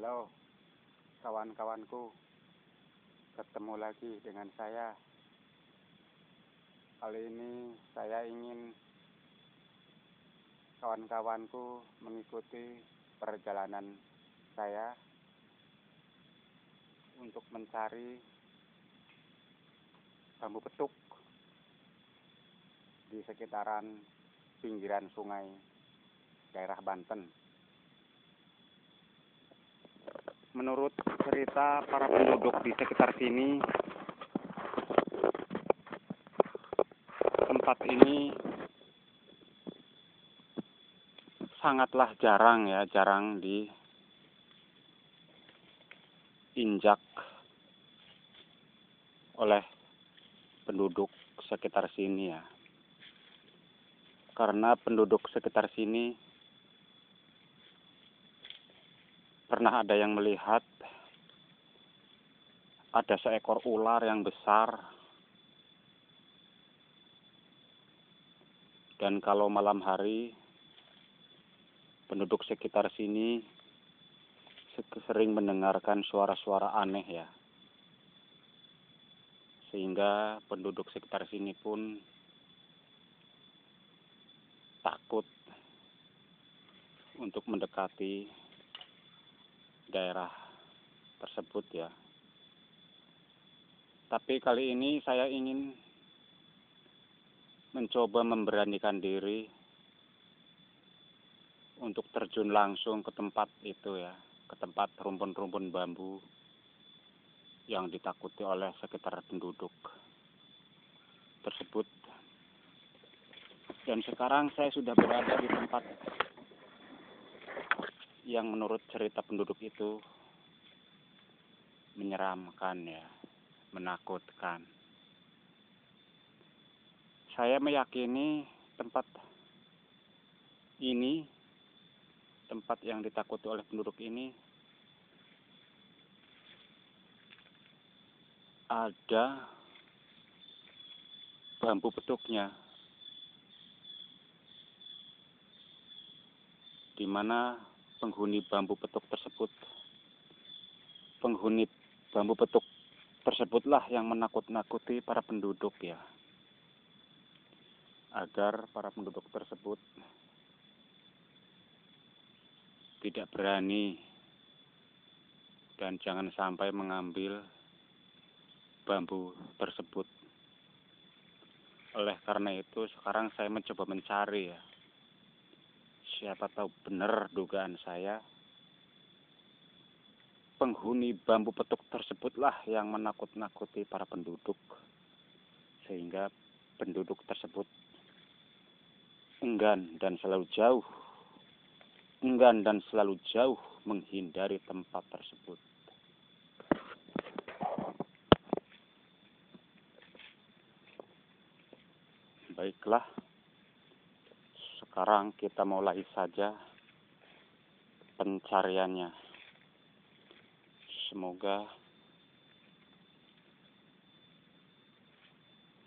Halo kawan-kawanku, ketemu lagi dengan saya. Kali ini saya ingin kawan-kawanku mengikuti perjalanan saya untuk mencari bambu petuk di sekitaran pinggiran sungai daerah Banten. Menurut cerita para penduduk di sekitar sini, tempat ini sangatlah jarang diinjak oleh penduduk sekitar sini ya. Karena penduduk sekitar sini pernah ada yang melihat ada seekor ular yang besar, dan kalau malam hari penduduk sekitar sini sering mendengarkan suara-suara aneh ya, sehingga penduduk sekitar sini pun takut untuk mendekati daerah tersebut ya. Tapi kali ini saya ingin mencoba memberanikan diri untuk terjun langsung ke tempat itu ya, ke tempat rumpun-rumpun bambu yang ditakuti oleh sekitar penduduk tersebut. Dan sekarang saya sudah berada di tempat yang menurut cerita penduduk itu menyeramkan ya, menakutkan. Saya meyakini tempat ini, tempat yang ditakuti oleh penduduk ini, ada bambu petuknya, di mana penghuni bambu petuk tersebutlah yang menakut-nakuti para penduduk ya, agar para penduduk tersebut tidak berani dan jangan sampai mengambil bambu tersebut. Oleh karena itu sekarang saya mencoba mencari ya, siapa tahu benar dugaan saya, penghuni bambu petuk tersebutlah yang menakut-nakuti para penduduk, sehingga penduduk tersebut enggan dan selalu jauh menghindari tempat tersebut. Baiklah, sekarang kita mulai saja pencariannya. Semoga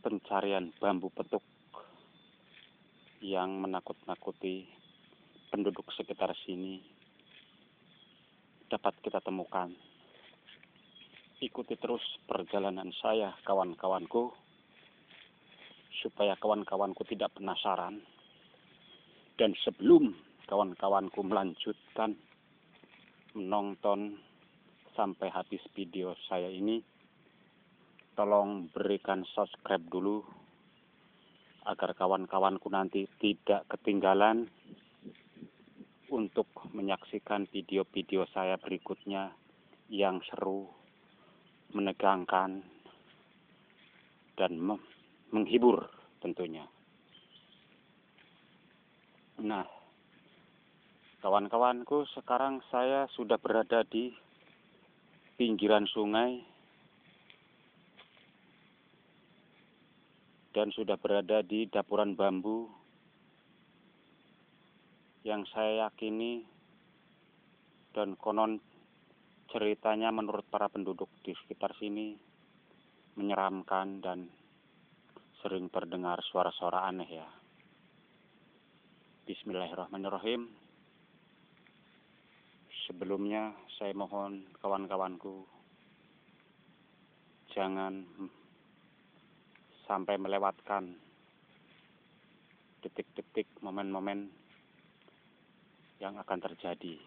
pencarian bambu petuk yang menakut-nakuti penduduk sekitar sini dapat kita temukan. Ikuti terus perjalanan saya, kawan-kawanku, supaya kawan-kawanku tidak penasaran. Dan sebelum kawan-kawanku melanjutkan menonton sampai habis video saya ini, tolong berikan subscribe dulu agar kawan-kawanku nanti tidak ketinggalan untuk menyaksikan video-video saya berikutnya yang seru, menegangkan, dan menghibur tentunya. Nah, kawan-kawanku, sekarang saya sudah berada di pinggiran sungai dan sudah berada di dapuran bambu yang saya yakini dan konon ceritanya menurut para penduduk di sekitar sini menyeramkan dan sering terdengar suara-suara aneh ya. Bismillahirrahmanirrahim. Sebelumnya saya mohon kawan-kawanku jangan sampai melewatkan detik-detik, momen-momen yang akan terjadi.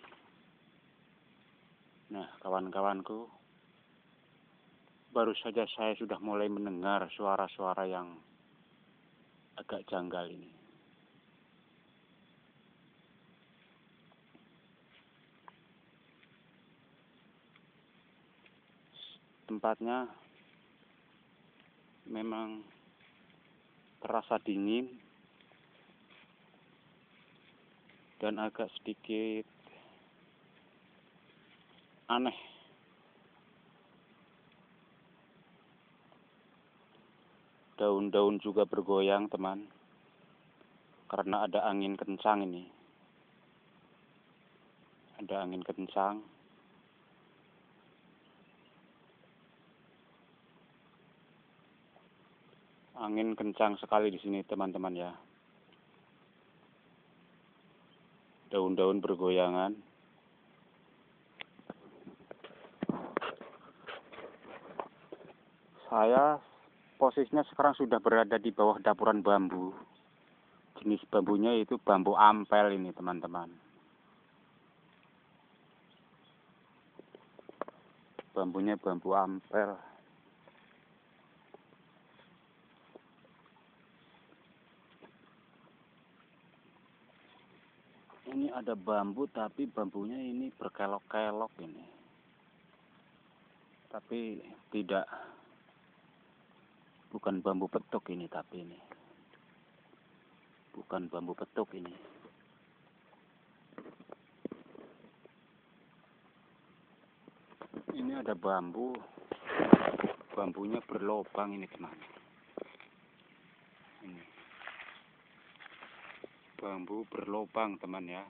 Nah, kawan-kawanku, baru saja saya sudah mulai mendengar suara-suara yang agak janggal ini. Tempatnya memang terasa dingin dan agak sedikit aneh. Daun-daun juga bergoyang, teman, karena ada angin kencang ini. Ada angin kencang. Angin kencang sekali di sini, teman-teman ya. Daun-daun bergoyangan. Saya posisinya sekarang sudah berada di bawah dapuran bambu. Jenis bambunya itu bambu ampel ini, teman-teman. Bambunya bambu ampel. Ini ada bambu, tapi bambunya ini berkelok-kelok ini. Tapi tidak, bukan bambu petuk ini, tapi ini. Bukan bambu petuk ini. Ini ada bambu. Bambunya berlobang ini, teman. Ini. Bambu berlobang, teman ya.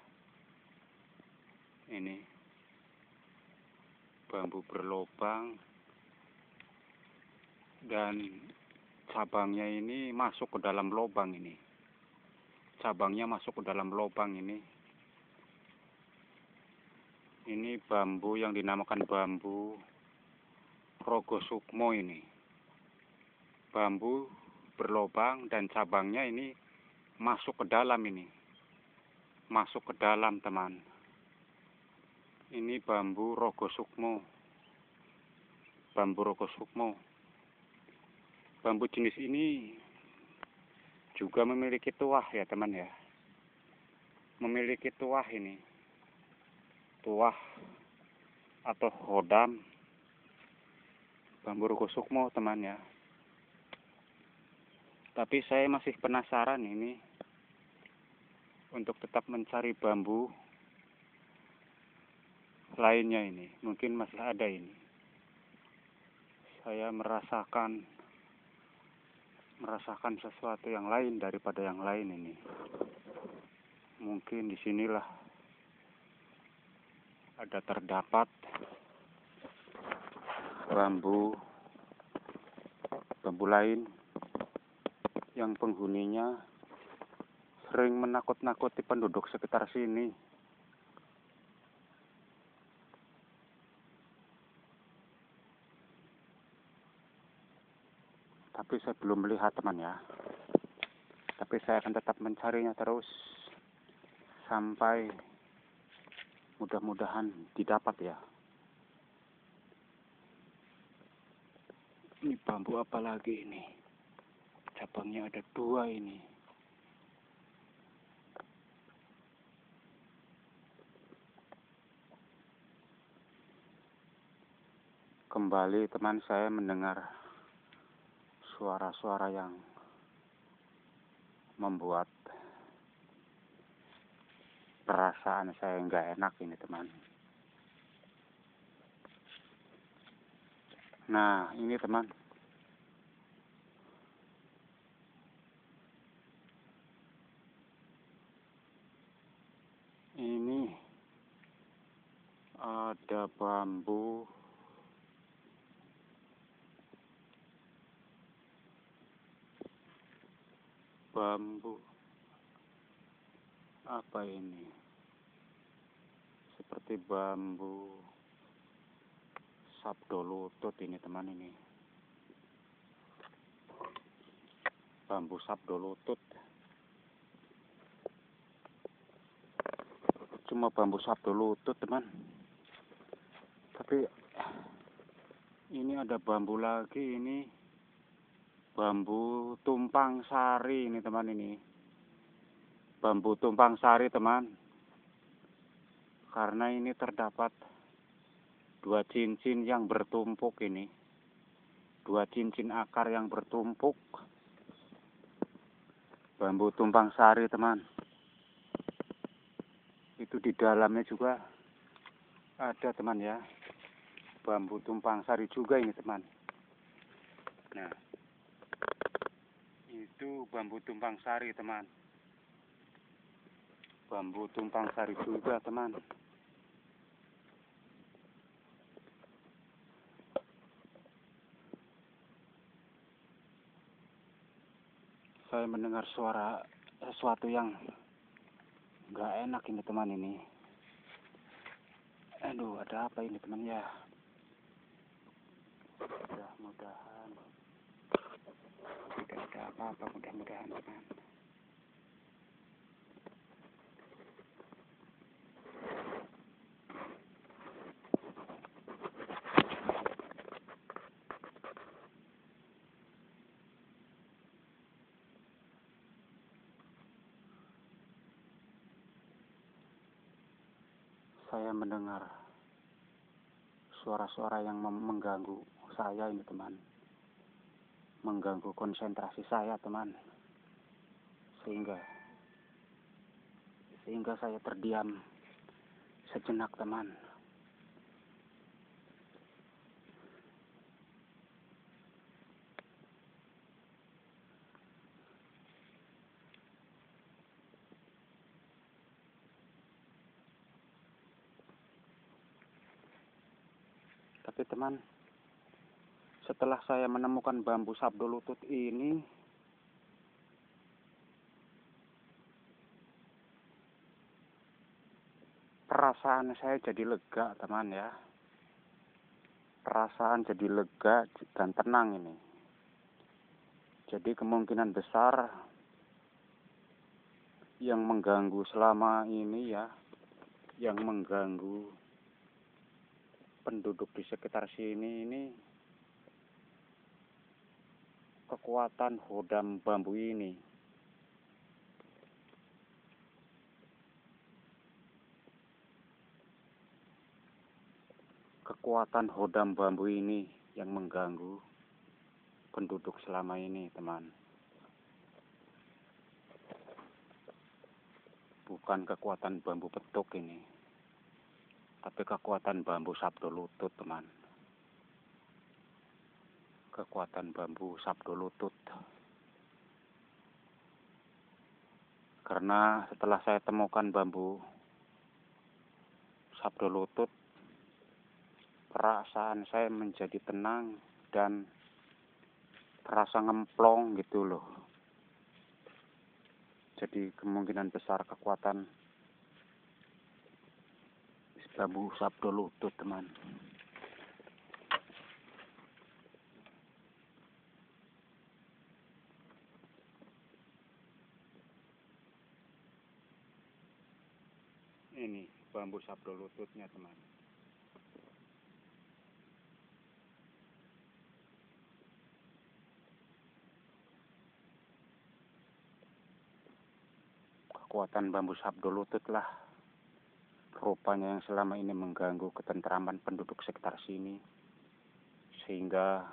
Ini. Bambu berlobang. Dan cabangnya ini masuk ke dalam lubang ini. Cabangnya masuk ke dalam lubang ini. Ini bambu yang dinamakan bambu Rogosukmo ini. Bambu berlubang dan cabangnya ini masuk ke dalam ini. Masuk ke dalam, teman. Ini bambu Rogosukmo. Bambu Rogosukmo. Bambu jenis ini juga memiliki tuah ya, teman ya. Memiliki tuah ini. Tuah atau hodam. Bambu Rogosukmo, teman ya. Tapi saya masih penasaran ini untuk tetap mencari bambu lainnya ini. Mungkin masih ada ini. Saya merasakan sesuatu yang lain daripada yang lain ini. Mungkin disinilah ada terdapat bambu lain yang penghuninya sering menakut-nakuti penduduk sekitar sini. Tapi saya belum melihat, teman ya. Tapi saya akan tetap mencarinya terus sampai mudah-mudahan didapat ya. Ini bambu apa lagi ini? Cabangnya ada 2 ini. Kembali, teman, saya mendengar suara-suara yang membuat perasaan saya nggak enak ini, teman. Nah, ini, teman. Ini ada bambu apa ini? seperti bambu sabdolutut ini teman, ini bambu sabdolutut, cuma bambu sabdolutut teman. Tapi ini ada bambu lagi, ini bambu tumpang sari ini teman, ini bambu tumpang sari teman, karena ini terdapat dua cincin yang bertumpuk, ini dua cincin akar yang bertumpuk, bambu tumpang sari teman. Itu di dalamnya juga ada teman ya, bambu tumpang sari juga ini teman. Nah, itu bambu tumpang sari teman, bambu tumpang sari juga teman. Saya mendengar suara sesuatu yang nggak enak ini teman, ini aduh, ada apa ini teman ya? Mudah-mudahan tidak ada apa-apa, mudah-mudahan teman. Saya mendengar suara-suara yang mengganggu saya ini teman, mengganggu konsentrasi saya teman, sehingga saya terdiam sejenak teman. Tapi teman, setelah saya menemukan bambu sabdolutut ini, perasaan saya jadi lega teman ya. Perasaan jadi lega dan tenang ini. Jadi kemungkinan besar yang mengganggu selama ini ya, yang mengganggu penduduk di sekitar sini ini, kekuatan hodam bambu ini. Kekuatan hodam bambu ini yang mengganggu penduduk selama ini teman. Bukan kekuatan bambu petuk ini, tapi kekuatan bambu sabdolutut teman. Kekuatan bambu sabdolutut. Karena setelah saya temukan bambu sabdolutut, perasaan saya menjadi tenang dan terasa ngemplong gitu loh. Jadi kemungkinan besar kekuatan bambu sabdolutut teman. Ini bambu sabdolututnya teman. Kekuatan bambu sabdolutut lah rupanya yang selama ini mengganggu ketentraman penduduk sekitar sini, sehingga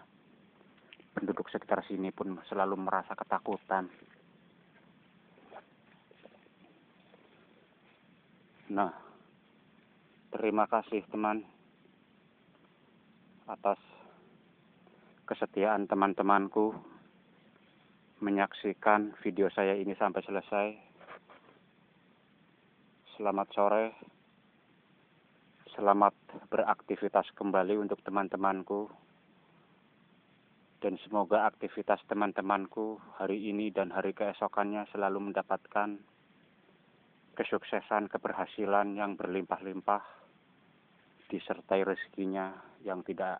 penduduk sekitar sini pun selalu merasa ketakutan. Nah, terima kasih teman atas kesetiaan teman-temanku menyaksikan video saya ini sampai selesai. Selamat sore, selamat beraktivitas kembali untuk teman-temanku, dan semoga aktivitas teman-temanku hari ini dan hari keesokannya selalu mendapatkan kesuksesan, keberhasilan yang berlimpah-limpah, disertai rezekinya yang tiada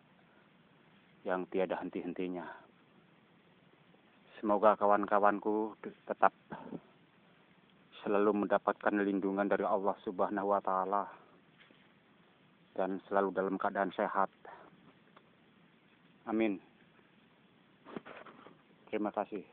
henti-hentinya. Semoga kawan-kawanku tetap selalu mendapatkan lindungan dari Allah Subhanahu wa Ta'ala dan selalu dalam keadaan sehat. Amin. Terima kasih.